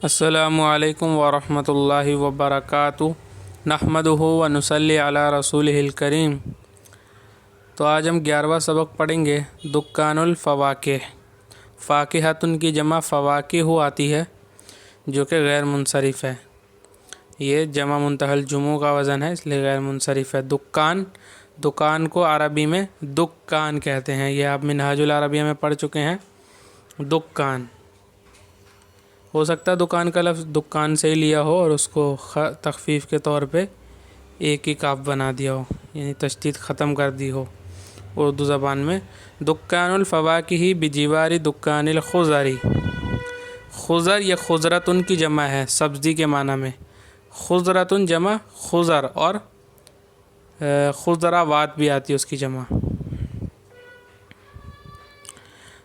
السلام علیکم ورحمۃ اللہ وبرکاتہ نحمدہ و نصلی علی رسولہ الکریم۔ تو آج ہم 11واں سبق پڑھیں گے دکان الفواکہ۔ فاکہۃن کی جمع فواکہ آتی ہے جو کہ غیر منصرف ہے۔ یہ جمع منتہی الجموع کا وزن ہے، اس لیے غیر منصرف ہے۔ دکان کو عربی میں دکان کہتے ہیں، یہ آپ منہاج العربیہ میں پڑھ چکے ہیں۔ دکان ہو سکتا ہے دکان کا لفظ دکان سے ہی لیا ہو اور اس کو تخفیف کے طور پہ ایک ہی کاف بنا دیا ہو، یعنی تشدید ختم کر دی ہو اردو زبان میں۔ دکان الفواکہ بجوار دکان الخضر۔ خضر یا خضرتن کی جمع ہے سبزی کے معنی میں۔ خضرتن جمع خضر، اور خضراوات بھی آتی ہے اس کی جمع۔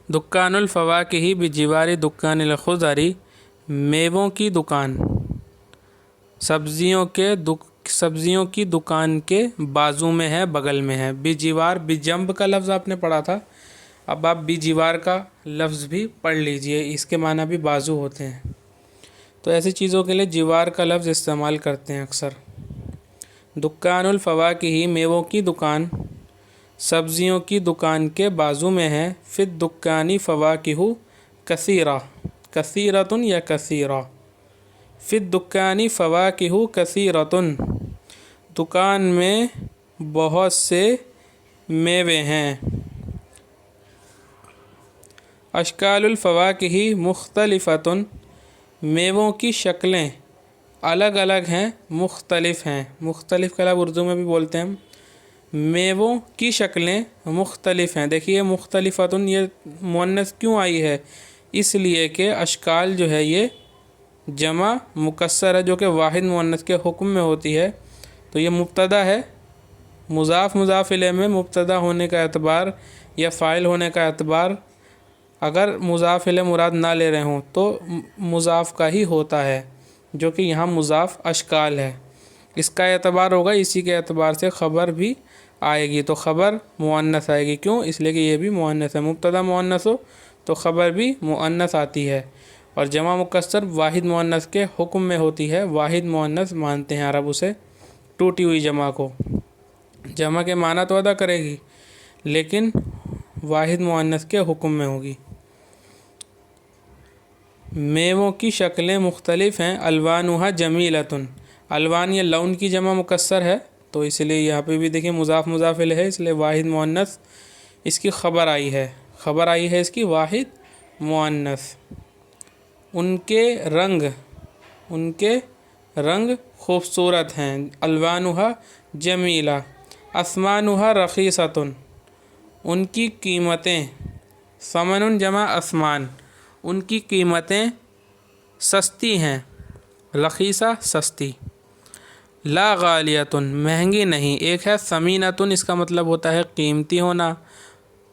دکان الفواکہ بجوار دکان الخضر، میووں کی دکان، سبزیوں کی دکان کے بازو میں ہے، بغل میں ہے۔ بجوار بجنب کا لفظ آپ نے پڑھا تھا، اب آپ بجوار کا لفظ بھی پڑھ لیجئے، اس کے معنی بھی بازو ہوتے ہیں، تو ایسی چیزوں کے لیے جوار کا لفظ استعمال کرتے ہیں اکثر۔ دکان الفواکہ میووں کی دکان سبزیوں کی دکان کے بازو میں ہے۔ فی الدکان فواکہ کثیرہ، کثیرۃن یا کثیرہ۔ فی الدکان فواکہ کثیرۃن، دکان میں بہت سے میوے ہیں۔ اشکال الفواکہ مختلفۃ، میووں کی شکلیں الگ الگ ہیں، مختلف ہیں۔ مختلف کا لفظ اردو میں بھی بولتے ہیں۔ میووں کی شکلیں مختلف ہیں۔ دیکھیے مختلفۃ یہ مؤنث کیوں آئی ہے؟ اس لیے کہ اشکال جو ہے یہ جمع مکسر ہے، جو کہ واحد مؤنث کے حکم میں ہوتی ہے، تو یہ مبتدا ہے۔ مضاف مضاف الیہ میں مبتدا ہونے کا اعتبار یا فاعل ہونے کا اعتبار اگر مضاف الیہ مراد نہ لے رہے ہوں تو مضاف کا ہی ہوتا ہے، جو کہ یہاں مضاف اشکال ہے، اس کا اعتبار ہوگا، اسی کے اعتبار سے خبر بھی آئے گی، تو خبر مؤنث آئے گی۔ کیوں؟ اس لیے کہ یہ بھی مؤنث ہے، مبتدا مؤنث ہو تو خبر بھی مؤنث آتی ہے، اور جمع مکسر واحد مؤنث کے حکم میں ہوتی ہے، واحد مؤنث مانتے ہیں عرب اسے، ٹوٹی ہوئی جمع کو۔ جمع کے معنی تو ادا کرے گی لیکن واحد مؤنث کے حکم میں ہوگی۔ میووں کی شکلیں مختلف ہیں۔ الوانها جمیلۃ، الوان یہ لون کی جمع مکسر ہے، تو اس لیے یہاں پہ بھی دیکھیں مضاف مضاف الیہ ہے، اس لیے واحد مؤنث اس کی خبر آئی ہے، خبر آئی ہے اس کی واحد مؤنث۔ ان کے رنگ خوبصورت ہیں۔ الوانها جمیلہ۔ اثمانها رخیصۃ، ان کی قیمتیں، ثمن جمع اثمان، ان کی قیمتیں سستی ہیں، رخیصہ سستی۔ لا غالیۃ، مہنگی نہیں۔ ایک ہے ثمینۃ، اس کا مطلب ہوتا ہے قیمتی ہونا،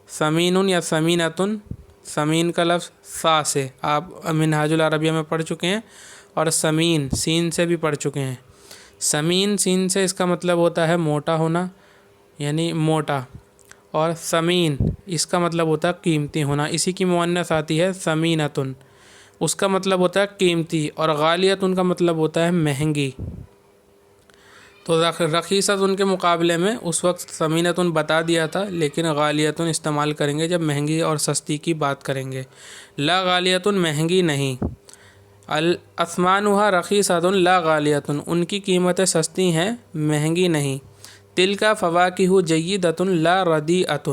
ثمین یا ثمینۃ، ثمین کا لفظ ثا سے آپ منہاج العربیہ میں پڑھ چکے ہیں، اور ثمین سین سے بھی پڑھ چکے ہیں۔ ثمین سین سے اس کا مطلب ہوتا ہے موٹا ہونا، یعنی موٹا، اور ثمین اس کا مطلب ہوتا ہے قیمتی ہونا، اسی کی مؤنث آتی ہے ثمینۃ، اس کا مطلب ہوتا ہے قیمتی، اور غالیۃ ان کا مطلب ہوتا ہے مہنگی۔ تو رخیصۃ ان کے مقابلے میں اس وقت ثمینۃ بتا دیا تھا، لیکن غالیۃ استعمال کریں گے جب مہنگی اور سستی کی بات کریں گے۔ لا غالیۃ، مہنگی نہیں۔ اثمانها رخیصۃ لا غالیۃ، ان کی قیمتیں سستی ہیں، مہنگی نہیں۔ تلک فواکہ جیدۃ لا ردیئۃ،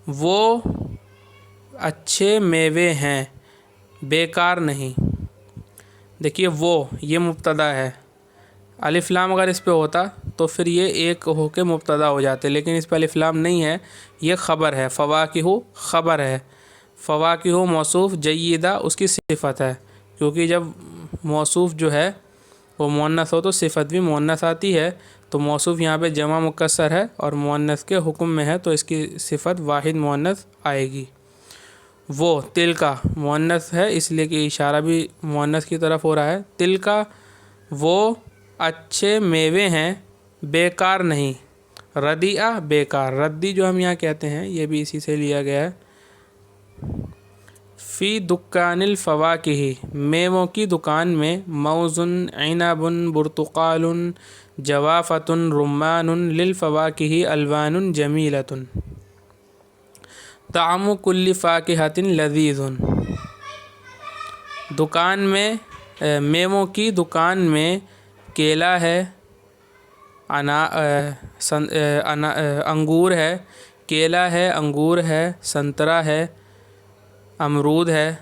وہ اچھے میوے ہیں، بیکار نہیں۔ دیکھیے وہ یہ مبتدا ہے، الف لام اگر اس پہ ہوتا تو پھر یہ ایک ہو کے مبتدا ہو جاتے، لیکن اس پہ الف لام نہیں ہے، یہ خبر ہے۔ فواکہ خبر ہے، فواکہ موصوف، جیدہ اس کی صفت ہے، کیونکہ جب موصوف جو ہے وہ مؤنث ہو تو صفت بھی مؤنث آتی ہے، تو موصوف یہاں پہ جمع مکسر ہے اور مؤنث کے حکم میں ہے، تو اس کی صفت واحد مؤنث آئے گی۔ وہ تلکا مؤنث ہے، اس لیے کہ اشارہ بھی مؤنث کی طرف ہو رہا ہے۔ تلکا وہ اچھے میوے ہیں، بیکار نہیں۔ ردیعہ بیکار، ردی جو ہم یہاں کہتے ہیں یہ بھی اسی سے لیا گیا ہے۔ फ़ी दुकानिल फ़वाकिह मेवों की दुकान में मौज़ुन इनबुन बुर्तुकालुन जवाफ़तुन रुम्मानुन लिल फ़वाकिह अलवानुन जमीलतुन तामु कुल्ली फ़ाकिहतिन लज़ीज़ुन। दुकान में मेवों की दुकान में केला है, अंगूर है, केला है, अंगूर है, संतरा है, अमरूद है,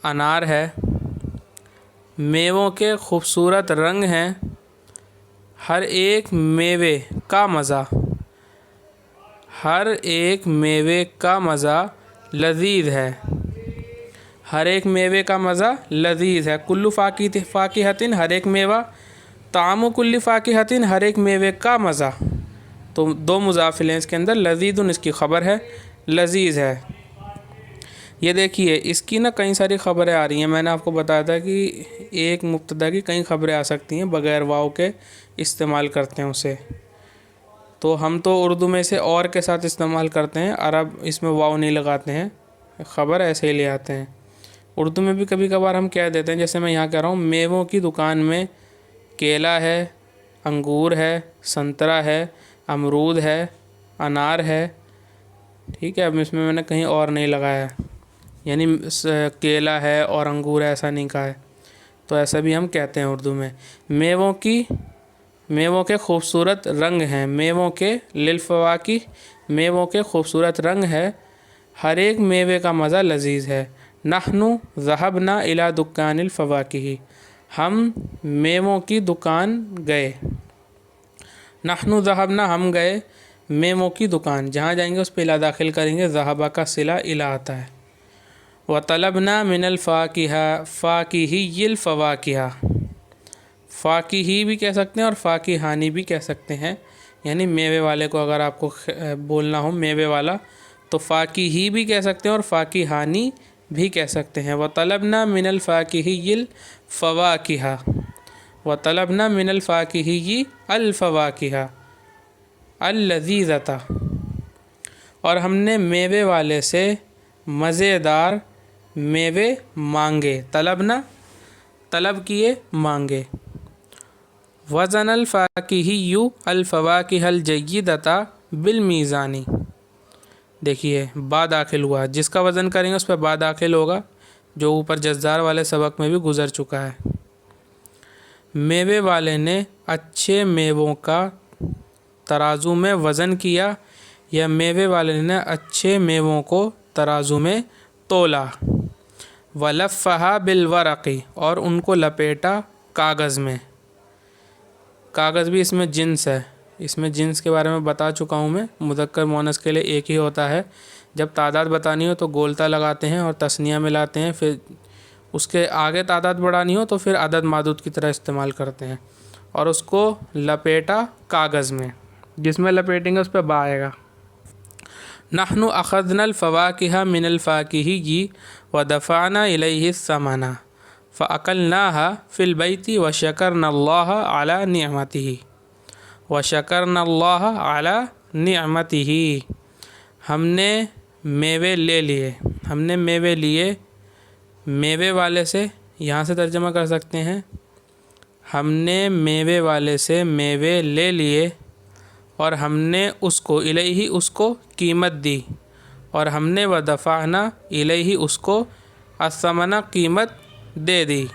अनार है। मेवों के खूबसूरत रंग हैं, हर एक मेवे का मज़ा, हर एक मेवे का मज़ा लजीज है, हर एक मेवे का मज़ा लजीज है। कुल्लु फ़ाकिहतिन हर एक मेवा, तामु कुल्ली फ़ाकिहतिन हर एक मेवे का मज़ा। तो दो मुज़ाफ़िल हैं इसके अंदर, लजीदुन इसकी ख़बर है, लजीज़ है। ये देखिए इसकी ना कई सारी ख़बरें आ रही हैं। मैंने आपको बताया था कि एक मुब्तदा की कई ख़बरें आ सकती हैं बग़ैर वाव के इस्तेमाल करते हैं उसे। तो हम तो उर्दू में से और के साथ इस्तेमाल करते हैं, अरब इसमें वाव नहीं लगाते हैं, ख़बर ऐसे ही ले आते हैं। उर्दू में भी कभी कभार हम कह देते हैं, जैसे मैं यहाँ कह रहा हूँ मेवों की दुकान में केला है, अंगूर है, संतरा है, अमरूद है, अनार है। ठीक है, अब इसमें मैंने कहीं और नहीं लगाया, यानी केला है और अंगूर है ऐसा नहीं कहा है। तो ऐसा भी हम कहते हैं उर्दू में। मेवों के खूबसूरत रंग हैं, मेवों के लिलफ़वाकी मेवों के खूबसूरत रंग है, हर एक मेवे का मज़ा लजीज है। नहनु ज़हबना इला दुकानिल फ़वाकिह हम मेवों की दुकान गए। नहनु ज़हबना हम गए, मेवों की दुकान, जहाँ जाएंगे उस पर इला दाखिल करेंगे, ज़हबा का सिला इला आता है। व तलबना मिनल फ़ाकिहिल फ़वाकिह फ़ाकिही भी कह सकते हैं और फ़ाकिहानी भी कह सकते हैं, यानी मेवे वाले को अगर आपको बोलना हो मेवे वाला तो फ़ाकिही भी कह सकते हैं और फ़ाकिहानी भी कह सकते हैं। व तलबना मिनल फ़ाकिहिल फ़वाकिह व तलबना मिनल फ़ाकिही अल फ़वाकिह अल लज़ीज़ता और हमने मेवे वाले से मज़ेदार मेवे मांगे। तलबना तलब किए, मांगे। वज़न अल फ़ाकिहिय्यु अल फ़वाकिह अल जय्यिदता बिल मीज़ानी। देखिए बा दाखिल हुआ, जिसका वज़न करेंगे उस पर बा दाखिल होगा, जो ऊपर जज़्ज़ार वाले सबक में भी गुज़र चुका है। मेवे वाले ने अच्छे मेवों का तराजू में वज़न किया, या मेवे वाले ने अच्छे मेवों को तराजू में तोला। वलफ़हा बिलवरक़ी और उनको लपेटा कागज़ में। कागज़ भी इसमें जिन्स है, इसमें जिन्स के बारे में बता चुका हूँ मैं। मुज़क्कर मुअन्नस के लिए एक ही होता है, जब तादाद बतानी हो तो गोलता लगाते हैं और तस्निया मिलाते हैं, फिर उसके आगे तादाद बढ़ानी हो तो फिर अदद मादूद की तरह इस्तेमाल करते हैं। और उसको लपेटा कागज़ में, जिसमें लपेटेंगे उस पर बा आएगा। नहनु अख़ज़नल फ़वाकिह मिनल फ़ाकिहिय्यि व दफ़अना इलैहि समना फ़अकलनाहा फ़िल बैति व शकरनल्लाह अला निअमतिही व शकरनल्लाह अला निअमतिही। हमने मेवे ले लिए, हमने मेवे लिए मेवे वाले से, यहाँ से तर्जमा कर सकते हैं, हमने मेवे वाले से मेवे ले लिए और हमने उसको इलैहि उसको कीमत दी, और हमने व दफ़अना इलैहि उसको असमना कीमत दे दी।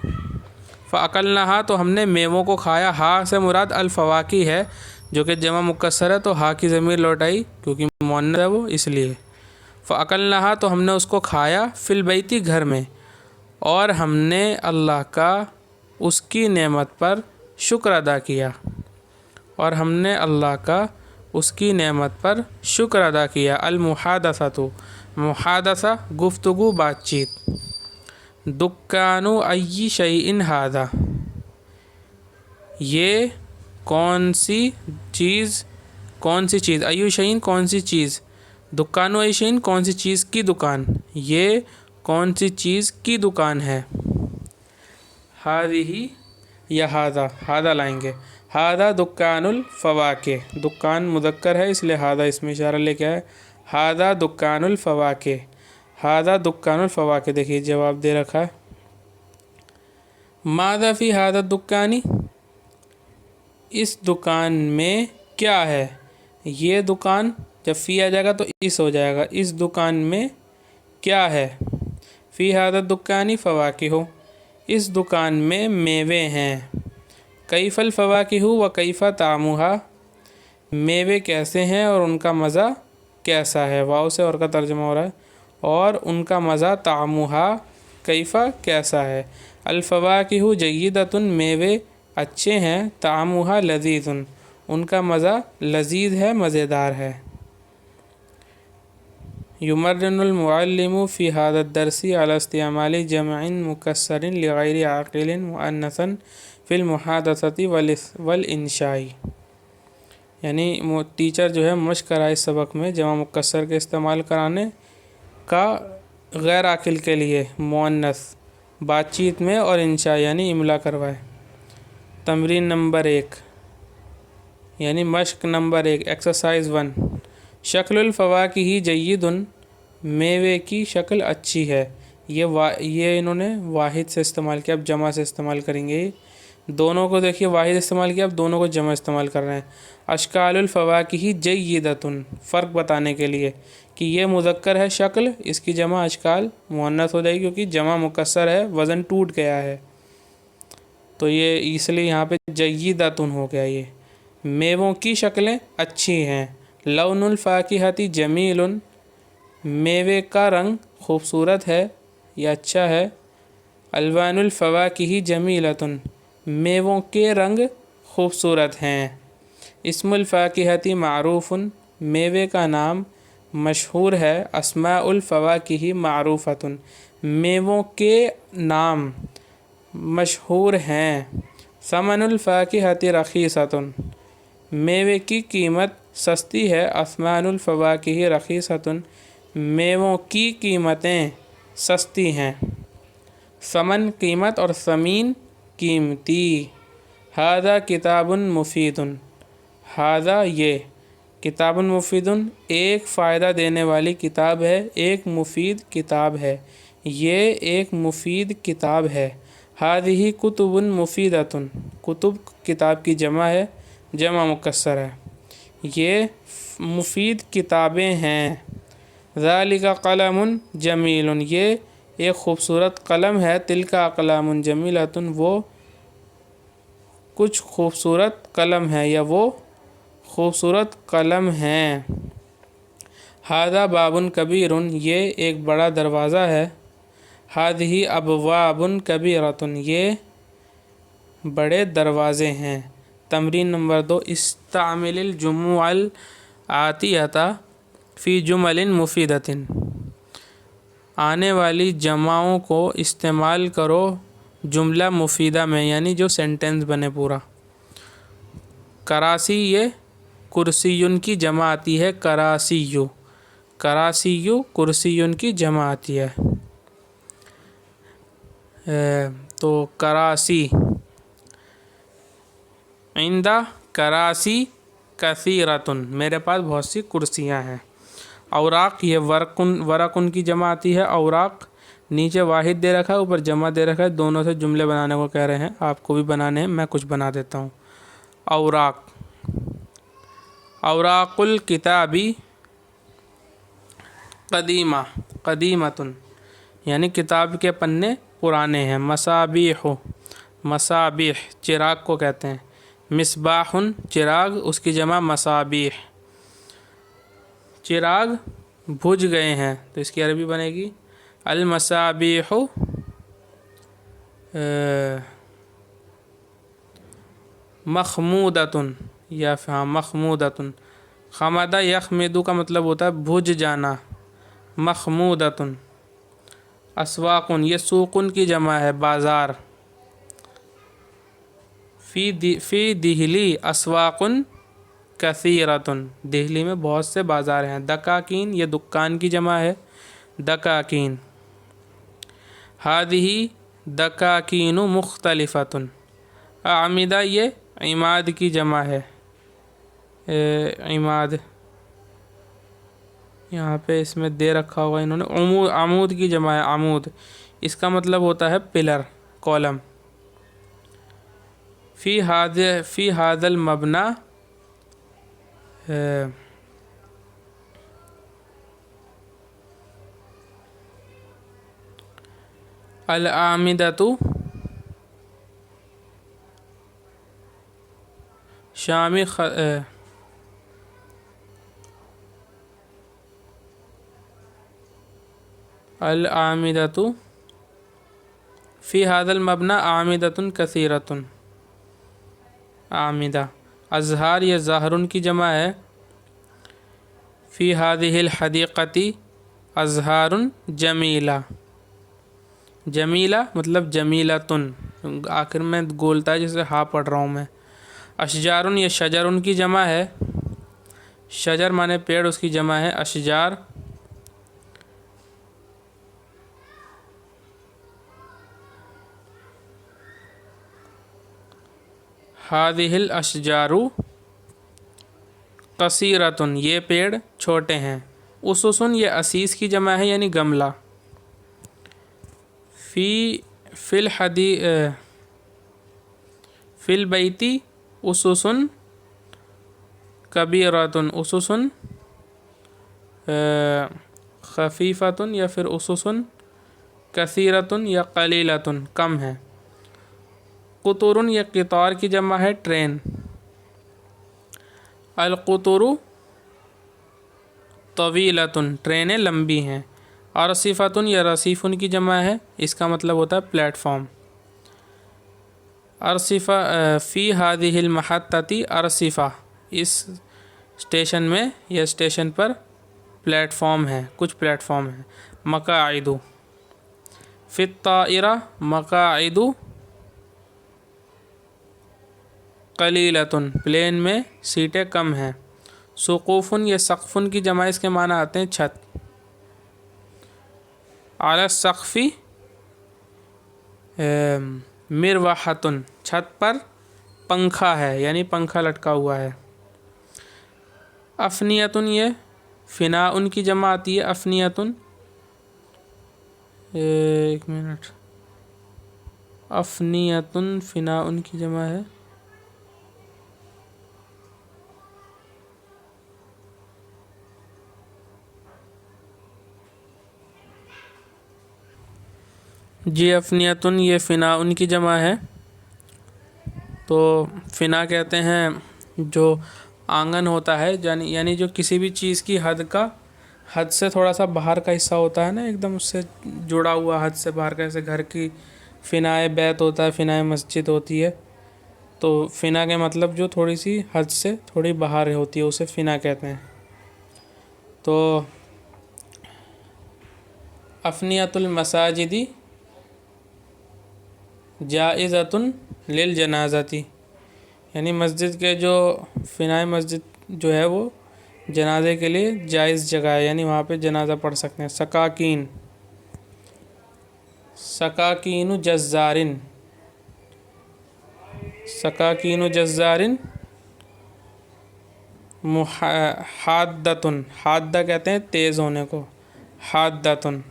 फ़अकलनाहा तो हमने मेवों को खाया। हा से मुराद अल फ़वाकी है, जो कि जमा मुकस्सर है, तो हा की ज़मीर लौटाई क्योंकि मुअन्नस है वो, इसलिए। फ़अकलनाहा तो हमने उसको खाया, फ़िल बैती घर में, और हमने अल्लाह का उसकी नेमत पर शुक्र अदा किया, और हमने अल्लाह का उसकी नेमत पर शुक्र अदा किया। अल मुहादसतु मुहादसा गुफ्तगू बातचीत। दुक्कानु अय्यि शैइन हादा ये कौन सी चीज़, कौन सी चीज़, अय्यु शैइन कौन सी चीज़, दुक्कानु अय्यि शैइन कौन सी चीज़ की दुकान, ये कौन सी चीज़ की दुकान है। हादिही या हादा लाएंगे। हादा दुक्कानुल फ़वाके, दुक्कान मुज़क्कर है इसलिए हादा इसमें इशारा लेके आए। हादा दुक्कानुल फ़वाके, हादा दुकानुल फवाके, देखिए जवाब दे रखा है। मादा फी हादा दुकानी, इस दुकान में क्या है। ये दुकान, जब फ़ी आ जाएगा तो इस हो जाएगा, इस दुकान में क्या है। फ़ी हादा दुकानी फ़वाकिहु, इस दुकान में मेवे हैं। कैफ़ल फ़वाकिहु व कैफ़ा तामुहा, मेवे कैसे हैं और उनका मज़ा कैसा है। वाव से और का तर्जुमा हो रहा है, और उनका मज़ा, तामुहा कैफ़ा कैसा है। अल-फ़वाकिहु जय्यदतुन, मेवे अच्छे हैं। तामुहा लज़ीज़ुन, उनका मज़ा लज़ीज़ है, मज़ेदार है। युमर्रिनुल मुअल्लिमु फ़ी हादा दर्सी अला इस्तिमालि जमअन मुकस्सरिन लिगैरि आक़िलिन मुअन्नसन फ़िल मुहादसति वल इंशाई, यानी टीचर जो है मशक़ कराए इस सबक में जमा मुकस्सर के इस्तेमाल कराने का गैर आकिल के लिए मुअन्नस बातचीत में, और इंशा यानी इमला करवाए। तमरीन नंबर 1 यानी मशक़ नंबर 1, एक्सरसाइज 1। शक्लुल फ़वाकिही जय्यदुन, मेवे की शक्ल अच्छी है। ये इन्होंने वाहिद से इस्तेमाल किया, अब जमा से इस्तेमाल करेंगे। दोनों को देखिए, वाहिद इस्तेमाल किया, अब दोनों को जमा इस्तेमाल कर रहे हैं। अशकालुल फ़वाकिही जय्यदतुन, फ़र्क बताने के लिए कि ये मुज़क्कर है शक्ल, इसकी जमा अशकाल मुअन्नस हो जाएगी, क्योंकि जमा मुकस्सर है, वज़न टूट गया है, तो ये इसलिए यहाँ पे जय्यदतुन हो गया। ये मेवों की शक्लें अच्छी हैं। लौनुल फ़ाकिहती जमीलुन, मेवे का रंग खूबसूरत है या अच्छा है। अलवानुल फ़वाकिही जमीलतुन, मेवों के रंग खूबसूरत हैं। इस्मुल फ़ाकिहती मारूफ़ुन, मेवे का नाम मशहूर है। अस्माउल फ़वाकिही मारूफ़तुन, मेवों के नाम मशहूर हैं। समनुल फ़ाकिहती रख़ीसतुन, मेवे की कीमत सस्ती है। अस्मानुल फ़वाकिही रख़ीसतुन, मेवों की कीमतें सस्ती हैं। समन कीमत और समीन कीमती। हादा किताबुन मुफीदुन, हादा ये, किताबुन मुफीदुन एक फ़ायदा देने वाली किताब है, एक मुफीद किताब है, ये एक मुफीद किताब है। हादिही कुतुबुन मुफीदतुन, कुतुब किताब की जमा है, जमा मुकस्सर है, ये मुफीद किताबें हैं। ज़ालिका क़लमुन जमीलुन, ये एक ख़ूबसूरत कलम है। तिलका अक़लामुन जमीलतुन, वो कुछ खूबसूरत कलम है या वो खूबसूरत कलम हैं। हादा बाबुन कबीरुन, ये एक बड़ा दरवाज़ा है। हादिही अबवाबुन कबीरतुन, ये बड़े दरवाज़े हैं। तमरीन नंबर 2, इस्तामिलिल जुमुअल आतियता फ़ी जुमलिन मुफीदतिन, आने वाली जमाओं को इस्तेमाल करो जुमला मुफीदा में, यानी जो सेंटेंस बने पूरा। करासी, ये कुर्सियुन की जमा आती है। करासीयु, करासीयु कुर्सियुन की जमा आती है। तो करासी, इंदा करासी कसीरतुन, मेरे पास बहुत सी कुर्सियाँ हैं। औराक, ये वरकुन की जमा आती है। औराक, नीचे वाहिद दे रखा है, ऊपर जमा दे रखा है, दोनों से जुमले बनाने को कह रहे हैं। आपको भी बनाने हैं, मैं कुछ बना देता हूँ। औराक, औराकुल किताबी कदीमा, कदीमतुन, यानी किताब के पन्ने पुराने हैं। मसाबीह, मसाबीह चिराग को कहते हैं। मिसबाहुन चिराग, उसकी जमा मसाबीह। चिराग बुझ गए हैं, तो इसकी अरबी बनेगी अल मसाबीहु मखमूदतुन, या हाँ मखमूदतुन। खमदा यखमिदु का मतलब होता है बुझ जाना। मखमूदतुन। अस्वाकुन, ये सूकुन की जमा है, बाज़ार। फ़ी दिहली अस्वाकुन कसीरतुन, दिल्ली में बहुत से बाज़ार हैं। दकाकीन, ये दुकान की जमा है, दकाकीन। हादिही दकाकीनु मुख्तलिफ़तुन। आमिदा, ये इमाद की जमा है, इमाद। यहाँ पे इसमें दे रखा होगा इन्होंने, अमूद, आमूद की जमा है आमूद, इसका मतलब होता है पिलर, कॉलम। फ़ी हादल मबना अल आमिदतु शामी अल आमिदतु फ़ी हादल मबना आमिदतुन कसीरतुन, आमिदा। अज़हार या ज़ाहरुन की जमा है। फ़ी हादिहिल हदीक़ती अज़हारुन जमीला, जमीला मतलब जमीलतुन, आखिर में गोलता है जैसे हाँ पढ़ रहा हूँ मैं। अशजारुन या शजरुन की जमा है। शजर माने पेड़, उसकी जमा है अशजार। हादिहिल अशजारु कसीरतुन, ये पेड़ छोटे हैं। उसुसुन ये असीस की जमा है यानी गमला। फिल बैती उसुसुन कबीरतुन, उसुसुन खफीफ़तुन या फिर उसुसुन कसीरतुन या कलीलतुन, कम है। कुतुरुन या कितार की जमा है ट्रेन। अल कुतुरु तवीलतुन, ट्रेनें लंबी हैं। अरसिफ़तुन या रसीफ़ुन की जमा है, इसका मतलब होता है प्लेटफॉर्म। अरसिफ़ा फ़ी हादिहिल महत्तती अरसिफ़ा, इस स्टेशन में या स्टेशन पर प्लेटफॉर्म है, कुछ प्लेटफॉर्म है। मकाइदु फ़ित ताइरा मकाइदु कलीलतुन, प्लेन में सीटें कम हैं। सुकूफ़ुन या सक़फ़ुन की जमा, इसके माना आते हैं छत। आला सक़फ़ी मिरवाहतुन, छत पर पंखा है यानी पंखा लटका हुआ है। अफ़नियतुन ये फ़िनाउन की जमा आती है। अफ़नियतुन, एक मिनट, अफ़नियतुन फ़िनाउन की जमा है। जी, अफ़नियतुन ये फ़िनाउन की जमा है। तो फ़िना कहते हैं जो आंगन होता है, यानी जो किसी भी चीज़ की हद से थोड़ा सा बाहर का हिस्सा होता है ना, एकदम उससे जुड़ा हुआ, हद से बाहर का, जैसे घर की फ़िनाए बैत होता है, फ़िनाए मस्जिद होती है। तो फ़िना के मतलब जो थोड़ी सी हद से थोड़ी बाहर होती है उसे फ़िना कहते हैं। तो अफ़नियतुल मसाजिदी जाइज़तुन लिल जनाज़ती, यानी मस्जिद के जो फ़िनाए मस्जिद जो है वो जनाजे के लिए जायज़ जगह है, यानी वहाँ पे जनाजा पढ़ सकते हैं। सकाकीन सकाकीनु जज़्ज़ारिन, सकाकीनु जज़्ज़ारिन हाद्दतुन, हाद्दा कहते हैं तेज़ होने को, हाद्दतुन।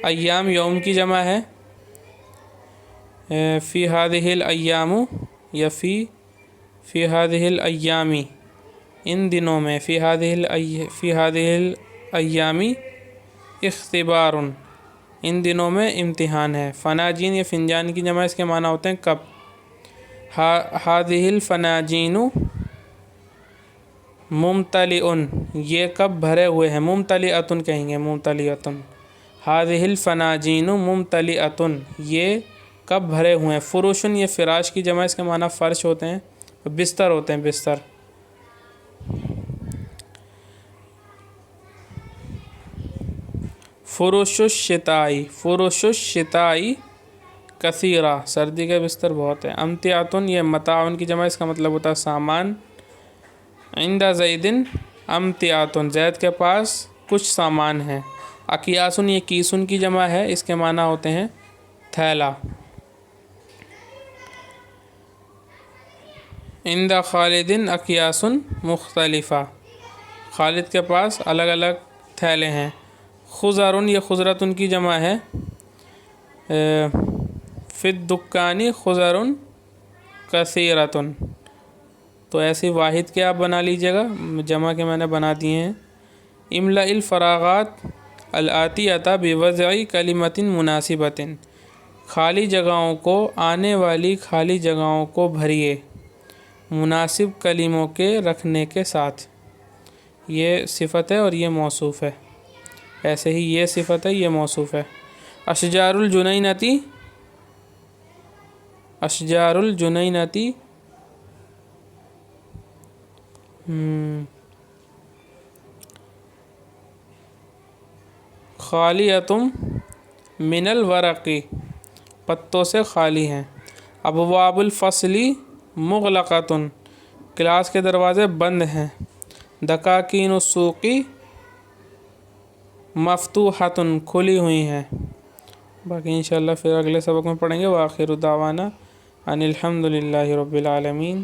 अय्याम यौम की जमा है। फ़ी हादिहिल अय्यामु या फ़ी हादिहिल अय्यामी, इन दिनों में। फ़ी हादिहिल अय्यामी इख्तिबारुन, इन दिनों में इम्तिहान है। फ़नाजीन या फ़िंजान की जमा, इसके माना होते हैं कप। हादिहिल फ़नाजीनु मुमतलिउन, ये कप भरे हुए हैं। मुमतलिअतुन कहेंगे, मुमतलिअतुन। हादिहिल फ़नाजीनु मुमतलिअतुन, ये कप भरे हुए हैं। फ़ुरुशुन ये फ़िराश की जमा, इसके माना फ़र्श होते हैं, बिस्तर होते हैं, बिस्तर। फ़ुरुशुश्शिताई, फ़ुरुशुश्शिताई कसीरा, सर्दी के बिस्तर बहुत है। अम्तियातुन ये मताउन की जमा, इसका मतलब होता है सामान। इंदा ज़ैदिन अम्तियातुन, ज़ैद के पास कुछ सामान है। अकियासुन ये कीसुन की जमा है, इसके माना होते हैं थैला। इंदा खालिदिन अकियासुन मुख्तलिफ़ा, خالد کے پاس الگ الگ تھیلے ہیں۔ خزرن، یہ خزرتن کی جمع ہے۔ فی الدکان خزرن کثیرتن، تو ایسی واحد کے آپ بنا لیجیے گا، جمع کے میں نے بنا دیے ہیں۔ املا الفراغات الآتیۃ بوضع کلمۃ مناسبۃ، خالی جگہوں کو، آنے والی خالی جگہوں کو بھریے مناسب کلموں کے رکھنے کے ساتھ۔ یہ صفت ہے اور یہ موصوف ہے، ایسے ہی یہ صفت ہے، یہ موصوف ہے۔ اشجار الجنینتی، اشجار الجنینتی خالیتم من الورقی، پتوں سے خالی ہیں۔ ابواب الفصلی مغلقتن، کلاس کے دروازے بند ہیں۔ دکاکین السوقی مفتوحتن، کھلی ہوئی ہیں۔ باقی انشاءاللہ پھر اگلے سبق میں پڑھیں گے۔ وآخر دعوانا ان الحمد للہ رب العالمین۔